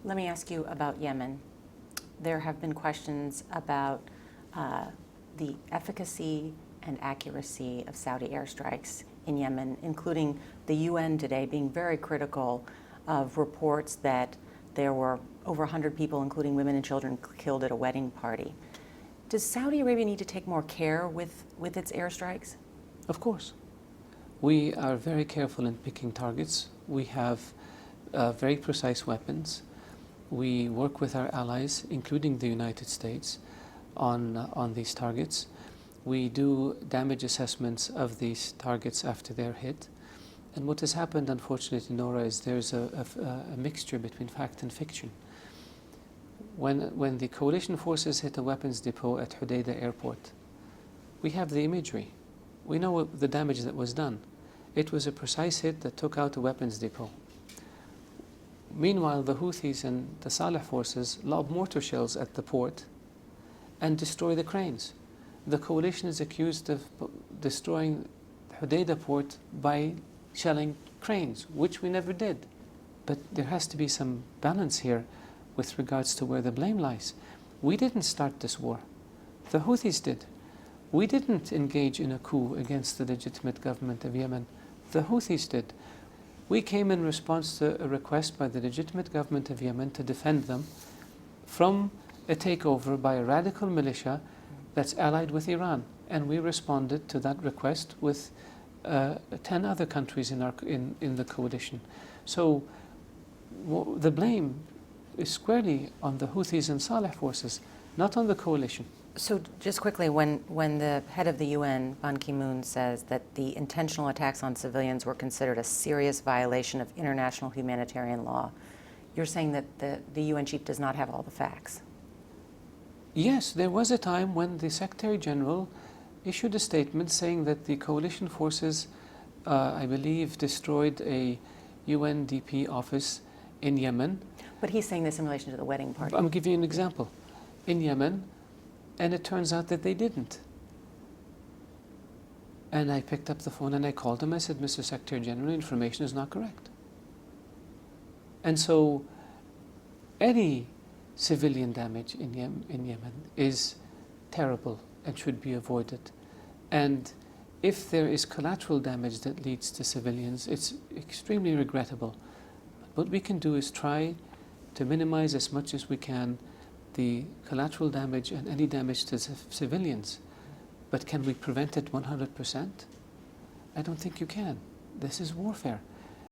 Let me ask you about Yemen. There have been questions about the efficacy and accuracy of Saudi airstrikes in Yemen, including the UN today being very critical of reports that there were over 100 people, including women and children, killed at a wedding party. Does Saudi Arabia need to take more care with its airstrikes? Of course. We are very careful in picking targets. We have very precise weapons. We work with our allies, including the United States, on these targets. We do damage assessments of these targets after they're hit. And what has happened, unfortunately, Norah, is there's a mixture between fact and fiction. When the coalition forces hit a weapons depot at Hodeidah airport, we have the imagery. We know the damage that was done. It was a precise hit that took out a weapons depot. Meanwhile, the Houthis and the Saleh forces lob mortar shells at the port and destroy the cranes. The coalition is accused of destroying Hodeidah port by shelling cranes, which we never did. But there has to be some balance here with regards to where the blame lies. We didn't start this war. The Houthis did. We didn't engage in a coup against the legitimate government of Yemen. The Houthis did. We came in response to a request by the legitimate government of Yemen to defend them from a takeover by a radical militia that's allied with Iran. And we responded to that request with 10 other countries in the coalition. So the blame is squarely on the Houthis and Saleh forces, not on the coalition. So just quickly, when the head of the UN, Ban Ki-moon, says that the intentional attacks on civilians were considered a serious violation of international humanitarian law, you're saying that the UN chief does not have all the facts? Yes, there was a time when the Secretary General issued a statement saying that the coalition forces, I believe, destroyed a UNDP office in Yemen. But he's saying this in relation to the wedding party. I'm giving you an example. In Yemen, and it turns out that they didn't. And I picked up the phone and I called him. I said, Mr. Secretary General, information is not correct. And so any civilian damage in Yemen is terrible and should be avoided. And if there is collateral damage that leads to civilians, it's extremely regrettable. What we can do is try to minimize as much as we can the collateral damage and any damage to civilians. But can we prevent it 100%? I don't think you can. This is warfare.